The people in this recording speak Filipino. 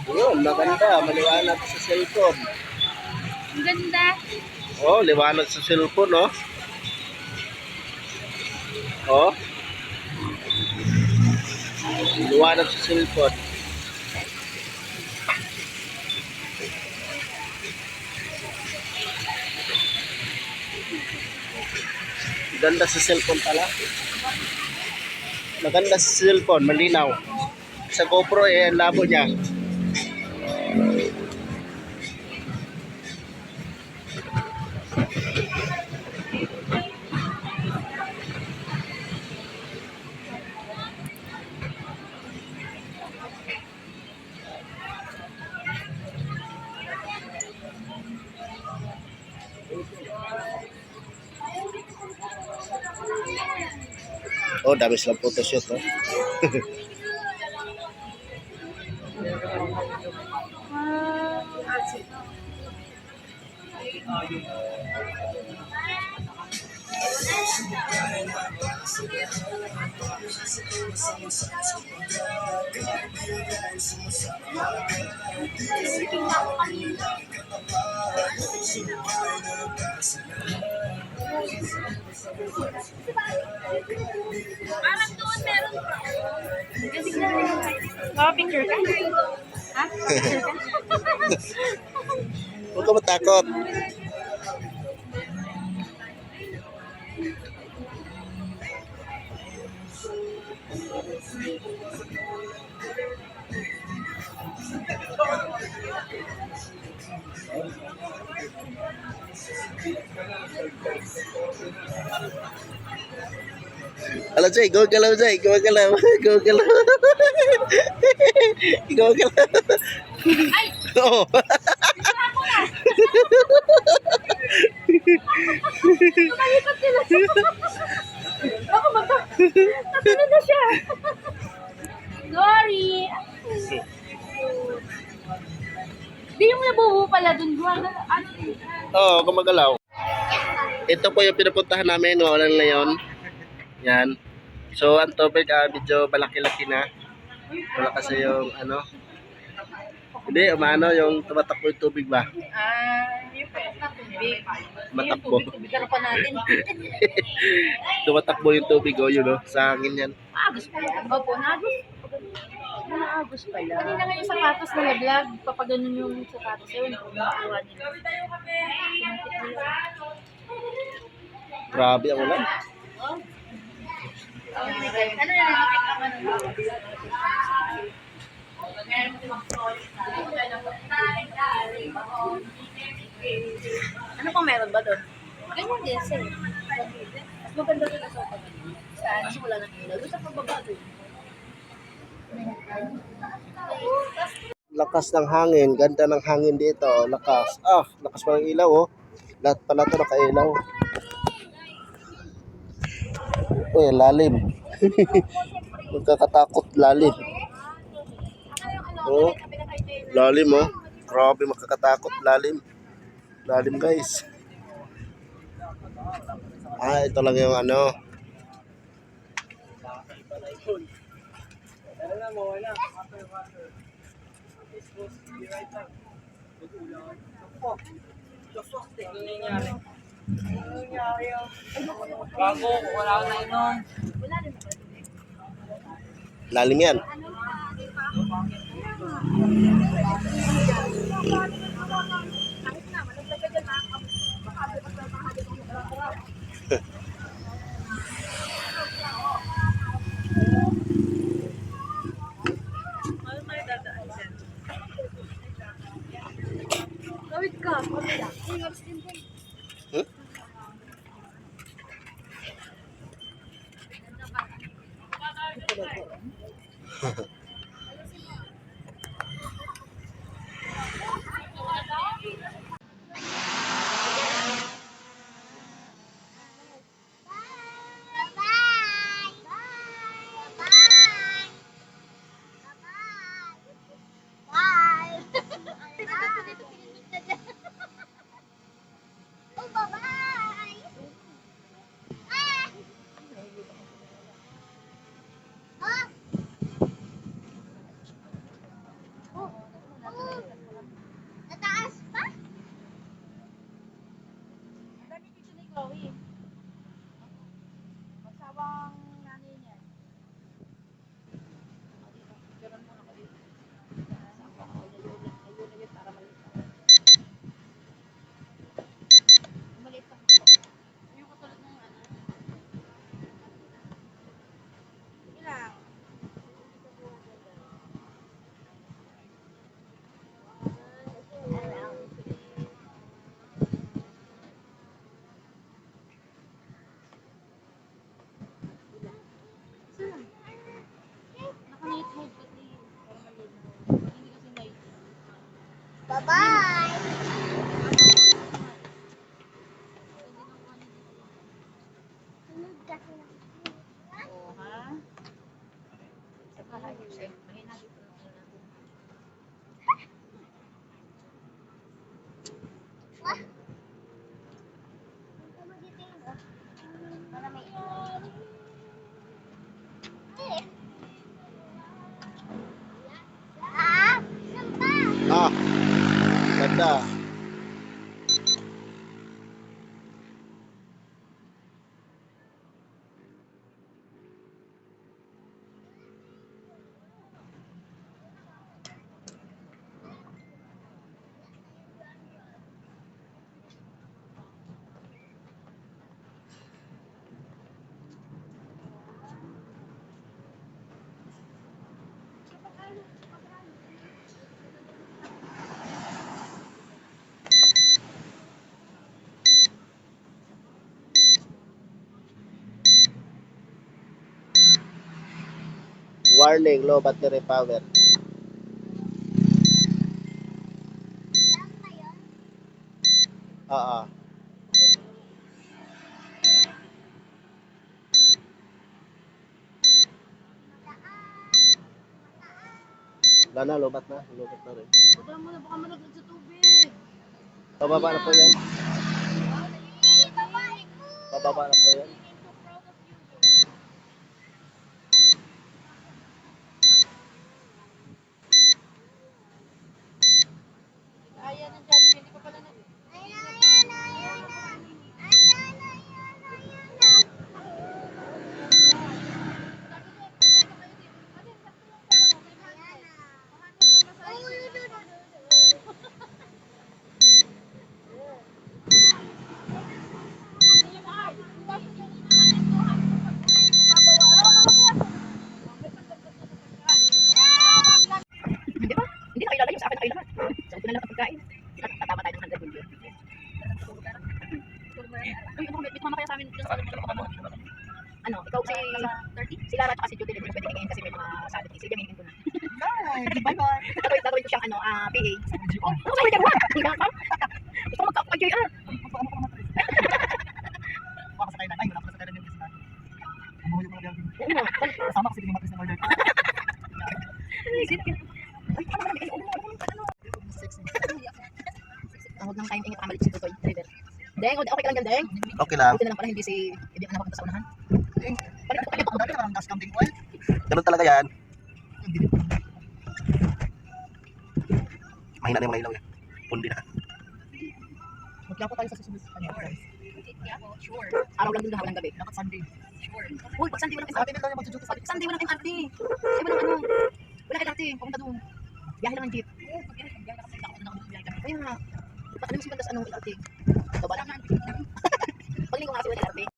Yun, maganda. Maliwanag sa cellphone. Ang ganda. Oh, liwanag sa cellphone, oh. Oh. Liwanag sa cellphone. Ganda sa cellphone pala. Maganda sa cellphone, malinaw. Sa GoPro ang labo niya. Oh, dami silang photoshoot, oh. Parang doon meron pa. Oh, picture ka? Ha? Picture ka? Huwag ka matakot. Halo Jay, go galaw Jay, go galaw, go galaw. Go galaw. Ay! Oh. Tumalikot sila. Ako ba ito? Nasaan na siya? Sorry. Di yung nabuho pala dun. Ano yun? Oh, gumagalaw. Ito po yung pinupuntahan namin, walang ngayon. Yan. So, ang tubig, medyo malaki-laki na. Wala kasi yung, ano. Hindi, umano, yung tumatakbo yung tubig ba? Yung tubig. Matakbo. Tubig ka pa natin. Tumatakbo yung tubig, oh, yun, oh. Sa hangin yan. Agos pala. Opo, nagos. Naagos pala. Kanina nga yung sapatos na nag-vlog. Papaganon yung sapatos. Ewan ko, nakuha nila. Grabe ang ulan. Ano na nakita ka ng ano pang meron ba doon? Ganyan din, sir. Mas maganda rin sa pagkakas. Saan? Kasi wala nang ilaw. Doon sa pababa doon. Lakas ng hangin, ganda ng hangin dito, oh. Lakas. Ah, lakas pa ng ilaw, oh. Lahat pala ito nakailaw. Uy, lalim. Magkakatakot, lalim. Oh, lalim, oh. Grabe, makakatakot, lalim. Lalim, guys. Ah, ito lang yung ano. Bago, wala na inom. Lalim yan. Gawit ka. Hmm? Bye-bye! Oo, ha? Sa bahay, chef. Mahina dito na natin. Para may Ah, ganda. Warning, low battery power. Oo. Wala na, lobat na. Lobat na rin. Baba mo na, baka malaglag sa tubig. Pababa na po yan. Pababa na po yan. Kaya ng Jollibee, hindi pa pala na. Hindi ba? Hindi na kayo lalayo sa akin na kayo lahat. Sabi ko na lang ang pagkain. Tatama tayo ng 100 million. Uy, ano, may mama kaya sa amin dun sa ano, ikaw si 30? Si Lara at si Judy, hindi ko pwede hingin kasi may mga salad. Sige, hingin ko na. Bye-bye! Gagawin ko siyang ano, PA. Oh, ano sa'yo dyan? Higa ka? Gusto ko magkaka-JR. Baka sa kailan. Ay, wala pa sa kailan yung kasi. Umuwi ko na lang. Oo nga. Kasama kasi yung matris na order. Isip ka. Ay, tama na. Ano? Huwag nang tayong ingit kamalit si Tutoy. Deng, okay ka lang dyan, Deng? Okay lang. Buti na lang pala hindi si... Hindi ang anak ko sa unahan. Balik ko Ako dati parang gas camping oil. Ganun talaga yan. Mahina na yung mga ilaw yan. Pundi na. Magkaya tayo sa susunod. Sure. Araw lang din hawak ng gabi. Dapat Sunday. Sure. Uy, pag Sunday walang Sa atin din tayo mag-duty sa Sunday walang MRT. Ay, walang ano. Wala kayo dati. Pumunta doon. Biyahe lang ang jeep. Kaya nga. Baka naman si Bandas anong LRT? Baba lang. Paglinggo nga kasi walang LRT.